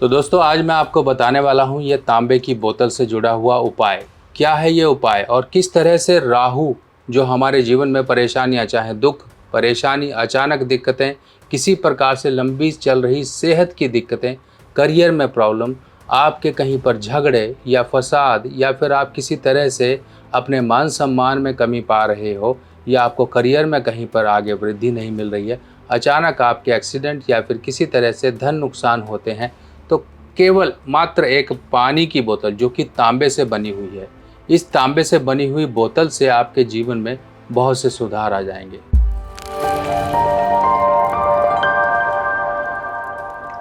तो दोस्तों आज मैं आपको बताने वाला हूँ ये तांबे की बोतल से जुड़ा हुआ उपाय। क्या है ये उपाय और किस तरह से राहु जो हमारे जीवन में परेशानियाँ, चाहे दुख, परेशानी, अचानक दिक्कतें, किसी प्रकार से लंबी चल रही सेहत की दिक्कतें, करियर में प्रॉब्लम, आपके कहीं पर झगड़े या फसाद, या फिर आप किसी तरह से अपने मान सम्मान में कमी पा रहे हो, या आपको करियर में कहीं पर आगे वृद्धि नहीं मिल रही है, अचानक आपके एक्सीडेंट या फिर किसी तरह से धन नुकसान होते हैं, तो केवल मात्र एक पानी की बोतल जो कि तांबे से बनी हुई है, इस तांबे से बनी हुई बोतल से आपके जीवन में बहुत से सुधार आ जाएंगे।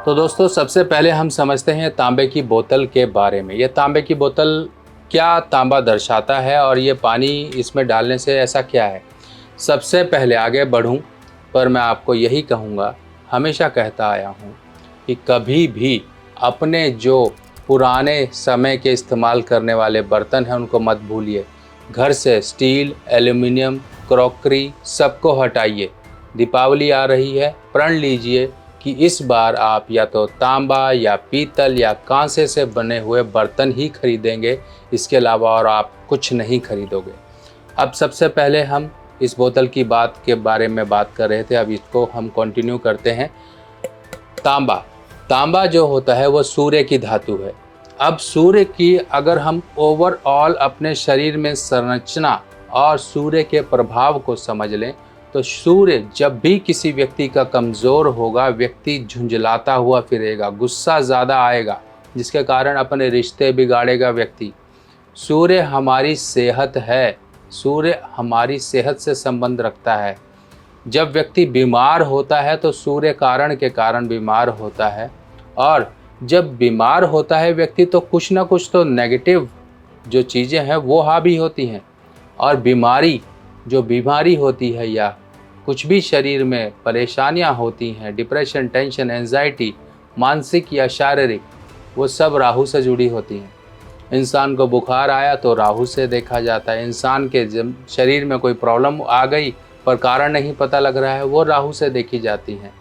तो दोस्तों सबसे पहले हम समझते हैं तांबे की बोतल के बारे में। यह तांबे की बोतल क्या तांबा दर्शाता है और ये पानी इसमें डालने से ऐसा क्या है। सबसे पहले आगे बढ़ूं पर मैं आपको यही कहूँगा, हमेशा कहता आया हूँ कि कभी भी अपने जो पुराने समय के इस्तेमाल करने वाले बर्तन हैं उनको मत भूलिए। घर से स्टील, एल्युमिनियम, क्रॉकरी सबको हटाइए। दीपावली आ रही है, प्रण लीजिए कि इस बार आप या तो तांबा या पीतल या कांसे से बने हुए बर्तन ही खरीदेंगे, इसके अलावा और आप कुछ नहीं खरीदोगे। अब सबसे पहले हम इस बोतल की बात के बारे में बात कर रहे थे, अब इसको हम कंटिन्यू करते हैं। तांबा जो होता है वो सूर्य की धातु है। अब सूर्य की अगर हम ओवरऑल अपने शरीर में संरचना और सूर्य के प्रभाव को समझ लें तो सूर्य जब भी किसी व्यक्ति का कमज़ोर होगा, व्यक्ति झुंझलाता हुआ फिरेगा, गुस्सा ज़्यादा आएगा, जिसके कारण अपने रिश्ते बिगाड़ेगा व्यक्ति। सूर्य हमारी सेहत है, सूर्य हमारी सेहत से संबंध रखता है। जब व्यक्ति बीमार होता है तो सूर्य कारण के कारण बीमार होता है, और जब बीमार होता है व्यक्ति तो कुछ ना कुछ तो नेगेटिव जो चीज़ें हैं वो हावी होती हैं। और बीमारी होती है या कुछ भी शरीर में परेशानियां होती हैं, डिप्रेशन, टेंशन, एंजाइटी, मानसिक या शारीरिक, वो सब राहु से जुड़ी होती हैं। इंसान को बुखार आया तो राहु से देखा जाता है। इंसान के शरीर में कोई प्रॉब्लम आ गई पर कारण नहीं पता लग रहा है, वो राहु से देखी जाती हैं।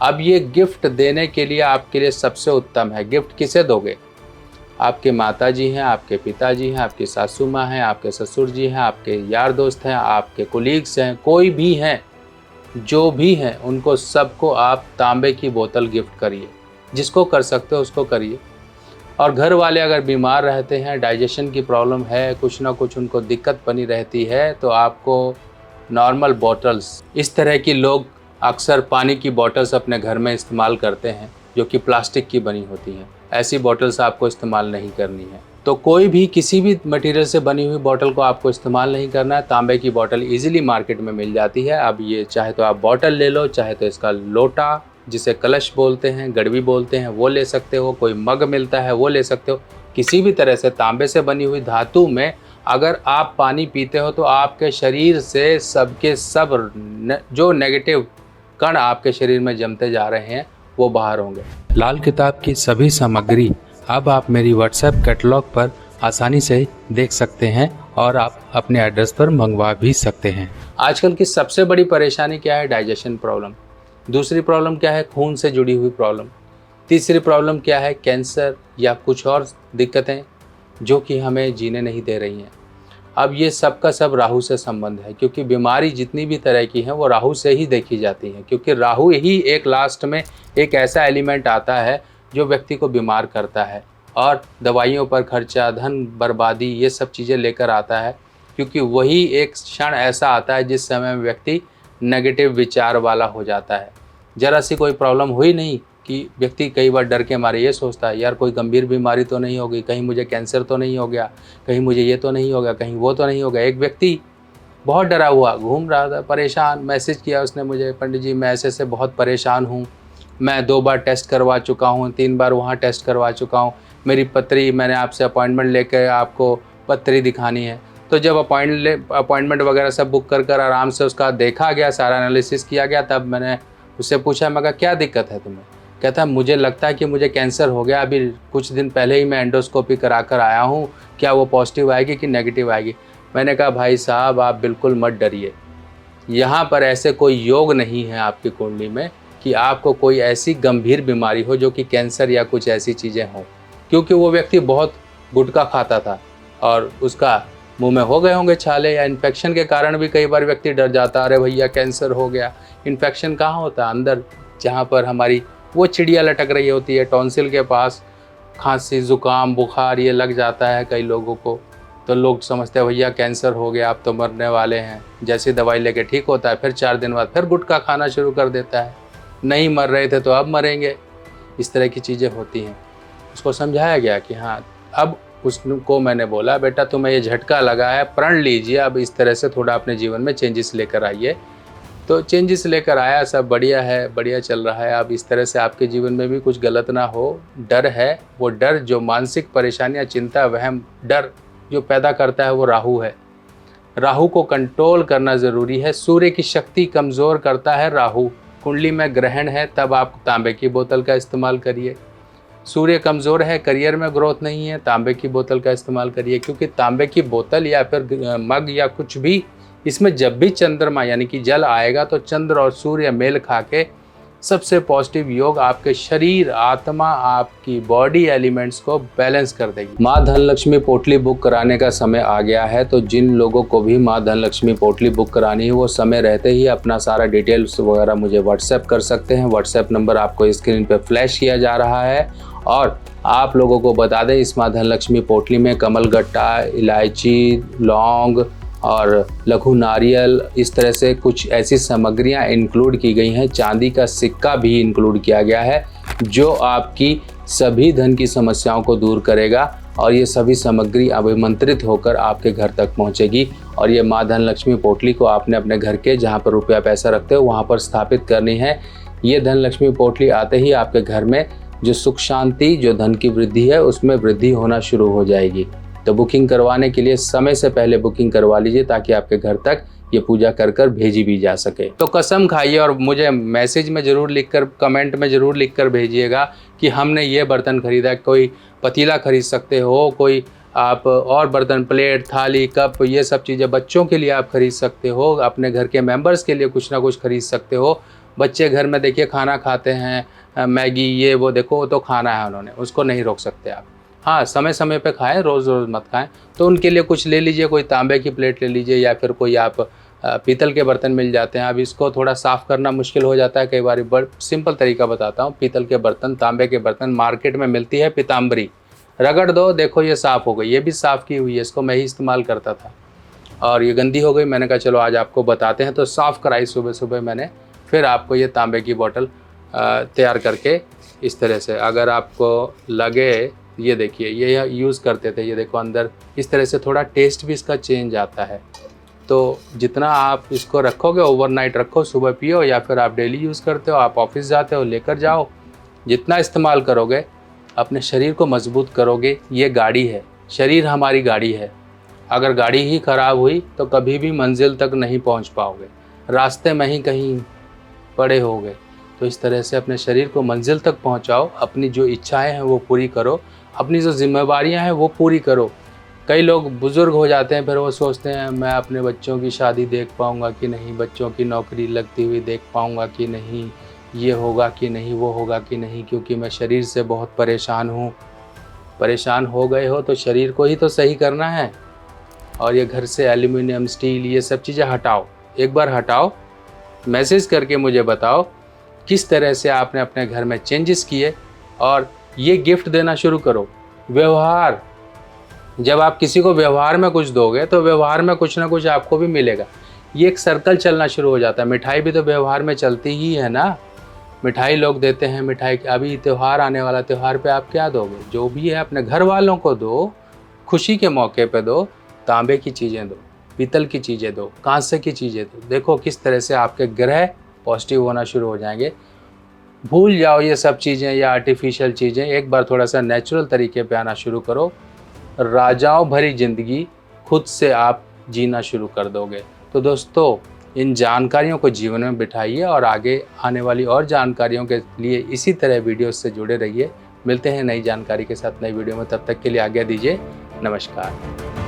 अब ये गिफ्ट देने के लिए आपके लिए सबसे उत्तम है। गिफ्ट किसे दोगे? आपके माताजी हैं, आपके पिताजी हैं, आपकी सासू माँ हैं, आपके ससुर जी हैं, आपके यार दोस्त हैं, आपके कोलीग्स हैं, कोई भी हैं, जो भी हैं, उनको सबको आप तांबे की बोतल गिफ्ट करिए। जिसको कर सकते हो उसको करिए। और घर वाले अगर बीमार रहते हैं, डाइजेशन की प्रॉब्लम है, कुछ ना कुछ उनको दिक्कत बनी रहती है, तो आपको नॉर्मल बॉटल्स, इस तरह की लोग अक्सर पानी की बॉटल्स अपने घर में इस्तेमाल करते हैं जो कि प्लास्टिक की बनी होती हैं। ऐसी बॉटल्स आपको इस्तेमाल नहीं करनी है। तो कोई भी किसी भी मटेरियल से बनी हुई बॉटल को आपको इस्तेमाल नहीं करना है। तांबे की बॉटल इजीली मार्केट में मिल जाती है। अब ये चाहे तो आप बॉटल ले लो, चाहे तो इसका लोटा जिसे कलश बोलते हैं, गड़वी बोलते हैं, वो ले सकते हो। कोई मग मिलता है वो ले सकते हो। किसी भी तरह से तांबे से बनी हुई धातु में अगर आप पानी पीते हो तो आपके शरीर से सबके सब जो नेगेटिव कण आपके शरीर में जमते जा रहे हैं वो बाहर होंगे। लाल किताब की सभी सामग्री अब आप मेरी व्हाट्सएप कैटलॉग पर आसानी से देख सकते हैं और आप अपने एड्रेस पर मंगवा भी सकते हैं। आजकल की सबसे बड़ी परेशानी क्या है? Digestion problem. दूसरी प्रॉब्लम क्या है? खून से जुड़ी हुई प्रॉब्लम। तीसरी प्रॉब्लम क्या है? कैंसर या कुछ और दिक्कतें जो कि हमें जीने नहीं दे रही हैं। अब ये सब का सब राहु से संबंध है, क्योंकि बीमारी जितनी भी तरह की हैं वो राहु से ही देखी जाती हैं, क्योंकि राहु ही एक लास्ट में एक ऐसा एलिमेंट आता है जो व्यक्ति को बीमार करता है और दवाइयों पर खर्चा, धन बर्बादी, ये सब चीज़ें लेकर आता है। क्योंकि वही एक क्षण ऐसा आता है जिस समय व्यक्ति नेगेटिव विचार वाला हो जाता है। ज़रा सी कोई प्रॉब्लम हुई नहीं कि व्यक्ति कई बार डर के मारे ये सोचता है, यार कोई गंभीर बीमारी तो नहीं होगी, कहीं मुझे कैंसर तो नहीं हो गया, कहीं मुझे ये तो नहीं होगा, कहीं वो तो नहीं होगा। एक व्यक्ति बहुत डरा हुआ घूम रहा था, परेशान, मैसेज किया उसने मुझे, पंडित जी मैं ऐसे से बहुत परेशान हूँ, मैं 2 बार टेस्ट करवा चुका हूँ, 3 बार वहाँ टेस्ट करवा चुका हूँ, मेरी पथरी, मैंने आपसे अपॉइंटमेंट लेकर आपको पथरी दिखानी है। तो जब अपॉइंटमेंट वगैरह सब बुक कर आराम से उसका देखा गया, सारा एनालिसिस किया गया, तब मैंने उससे पूछा, मैं कहा क्या दिक्कत है तुम्हें? कहता है मुझे लगता है कि मुझे कैंसर हो गया, अभी कुछ दिन पहले ही मैं एंडोस्कोपी करा कर आया हूँ, क्या वो पॉजिटिव आएगी कि नेगेटिव आएगी? मैंने कहा भाई साहब आप बिल्कुल मत डरिए, यहाँ पर ऐसे कोई योग नहीं है आपकी कुंडली में कि आपको कोई ऐसी गंभीर बीमारी हो जो कि कैंसर या कुछ ऐसी चीज़ें हों, क्योंकि वो व्यक्ति बहुत गुटखा खाता था और उसका मुंह में हो गए होंगे छाले, या इन्फेक्शन के कारण भी कई बार व्यक्ति डर जाता, अरे भैया कैंसर हो गया। इन्फेक्शन कहाँ होता है? अंदर, जहाँ पर हमारी वो चिड़िया लटक रही होती है, टॉन्सिल के पास। खांसी, जुकाम, बुखार ये लग जाता है कई लोगों को, तो लोग समझते हैं भैया कैंसर हो गया, आप तो मरने वाले हैं। जैसी दवाई लेके ठीक होता है, फिर 4 दिन बाद फिर गुटखा खाना शुरू कर देता है, नहीं मर रहे थे तो अब मरेंगे। इस तरह की चीज़ें होती हैं। उसको समझाया गया कि हाँ, अब उसको मैंने बोला बेटा तुम्हें ये झटका लगा है, प्रण लीजिए, अब इस तरह से थोड़ा अपने जीवन में चेंजेस लेकर आइए। तो चेंजेस लेकर आया, सब बढ़िया है, बढ़िया चल रहा है। अब इस तरह से आपके जीवन में भी कुछ गलत ना हो। डर है, वो डर जो मानसिक परेशानियां, चिंता, वहम, डर जो पैदा करता है वो राहु है। राहु को कंट्रोल करना ज़रूरी है। सूर्य की शक्ति कमज़ोर करता है राहु। कुंडली में ग्रहण है, तब आप तांबे की बोतल का इस्तेमाल करिए। सूर्य कमज़ोर है, करियर में ग्रोथ नहीं है, तांबे की बोतल का इस्तेमाल करिए, क्योंकि तांबे की बोतल या फिर मग या कुछ भी, इसमें जब भी चंद्रमा यानी कि जल आएगा तो चंद्र और सूर्य मेल खा के सबसे पॉजिटिव योग आपके शरीर, आत्मा, आपकी बॉडी एलिमेंट्स को बैलेंस कर देगी। माँ धनलक्ष्मी पोटली बुक कराने का समय आ गया है, तो जिन लोगों को भी माँ धनलक्ष्मी पोटली बुक करानी है वो समय रहते ही अपना सारा डिटेल्स वगैरह मुझे व्हाट्सएप कर सकते हैं। व्हाट्सएप नंबर आपको स्क्रीन पर फ्लैश किया जा रहा है। और आप लोगों को बता दें, इस माँ धनलक्ष्मी पोटली में कमलगट्टा, इलायची, लौंग और लघु नारियल, इस तरह से कुछ ऐसी सामग्रियां इंक्लूड की गई हैं। चांदी का सिक्का भी इंक्लूड किया गया है, जो आपकी सभी धन की समस्याओं को दूर करेगा। और ये सभी सामग्री अभिमंत्रित होकर आपके घर तक पहुंचेगी। और ये माँ धनलक्ष्मी पोटली को आपने अपने घर के, जहां पर रुपया पैसा रखते हो, वहां पर स्थापित करनी है। ये धनलक्ष्मी पोटली आते ही आपके घर में जो सुख शांति, जो धन की वृद्धि है, उसमें वृद्धि होना शुरू हो जाएगी। तो बुकिंग करवाने के लिए समय से पहले बुकिंग करवा लीजिए, ताकि आपके घर तक ये पूजा कर भेजी भी जा सके। तो कसम खाइए और मुझे मैसेज में ज़रूर लिखकर, कमेंट में ज़रूर लिखकर भेजिएगा कि हमने ये बर्तन खरीदा। कोई पतीला खरीद सकते हो, कोई आप और बर्तन, प्लेट, थाली, कप, ये सब चीज़ें बच्चों के लिए आप खरीद सकते हो। अपने घर के मेंबर्स के लिए कुछ ना कुछ खरीद सकते हो। बच्चे घर में देखिए खाना खाते हैं, मैगी, ये वो, देखो वो तो खाना है उन्होंने, उसको नहीं रोक सकते आप। हाँ, समय समय पे खाएं, रोज़ रोज़ मत खाएं। तो उनके लिए कुछ ले लीजिए, कोई तांबे की प्लेट ले लीजिए, या फिर कोई आप पीतल के बर्तन मिल जाते हैं। अब इसको थोड़ा साफ़ करना मुश्किल हो जाता है कई बार। बड़ सिंपल तरीका बताता हूँ। पीतल के बर्तन, तांबे के बर्तन, मार्केट में मिलती है पीताम्बरी, रगड़ दो, देखो ये साफ़ हो गई। ये भी साफ़ की हुई है, इसको मैं ही इस्तेमाल करता था और ये गंदी हो गई। मैंने कहा चलो आज आपको बताते हैं, तो साफ़ कराई सुबह सुबह मैंने। फिर आपको ये तांबे की बोतल तैयार करके इस तरह से, अगर आपको लगे, ये देखिए ये यूज़ करते थे, ये देखो अंदर इस तरह से थोड़ा टेस्ट भी इसका चेंज आता है। तो जितना आप इसको रखोगे, ओवरनाइट रखो, सुबह पियो, या फिर आप डेली यूज़ करते हो, आप ऑफिस जाते हो, लेकर जाओ। जितना इस्तेमाल करोगे अपने शरीर को मजबूत करोगे। ये गाड़ी है, शरीर हमारी गाड़ी है। अगर गाड़ी ही ख़राब हुई तो कभी भी मंजिल तक नहीं पहुंच पाओगे, रास्ते में ही कहीं पड़े होगे। तो इस तरह से अपने शरीर को मंजिल तक पहुंचाओ, अपनी जो इच्छाएं हैं वो पूरी करो, अपनी जो जिम्मेवारियां हैं वो पूरी करो। कई लोग बुज़ुर्ग हो जाते हैं, फिर वो सोचते हैं मैं अपने बच्चों की शादी देख पाऊंगा कि नहीं, बच्चों की नौकरी लगती हुई देख पाऊंगा कि नहीं, ये होगा कि नहीं, वो होगा कि नहीं, क्योंकि मैं शरीर से बहुत परेशान हूँ। परेशान हो गए हो तो शरीर को ही तो सही करना है। और ये घर से एल्यूमिनियम, स्टील, ये सब चीज़ें हटाओ। एक बार हटाओ, मैसेज करके मुझे बताओ किस तरह से आपने अपने घर में चेंजेस किए, और ये गिफ्ट देना शुरू करो। व्यवहार, जब आप किसी को व्यवहार में कुछ दोगे तो व्यवहार में कुछ ना कुछ आपको भी मिलेगा। ये एक सर्कल चलना शुरू हो जाता है। मिठाई भी तो व्यवहार में चलती ही है ना। मिठाई लोग देते हैं, मिठाई, अभी त्यौहार आने वाला, त्यौहार पे आप क्या दोगे? जो भी है अपने घर वालों को दो, खुशी के मौके पे दो। तांबे की चीज़ें दो, पीतल की चीज़ें दो, कांसे की चीज़ें दो। देखो किस तरह से आपके ग्रह पॉजिटिव होना शुरू हो जाएंगे। भूल जाओ ये सब चीज़ें या आर्टिफिशियल चीज़ें, एक बार थोड़ा सा नेचुरल तरीके पे आना शुरू करो। राजाओं भरी ज़िंदगी खुद से आप जीना शुरू कर दोगे। तो दोस्तों, इन जानकारियों को जीवन में बिठाइए और आगे आने वाली और जानकारियों के लिए इसी तरह वीडियोस से जुड़े रहिए। मिलते हैं नई जानकारी के साथ नई वीडियो में, तब तक के लिए आज्ञा दीजिए। नमस्कार।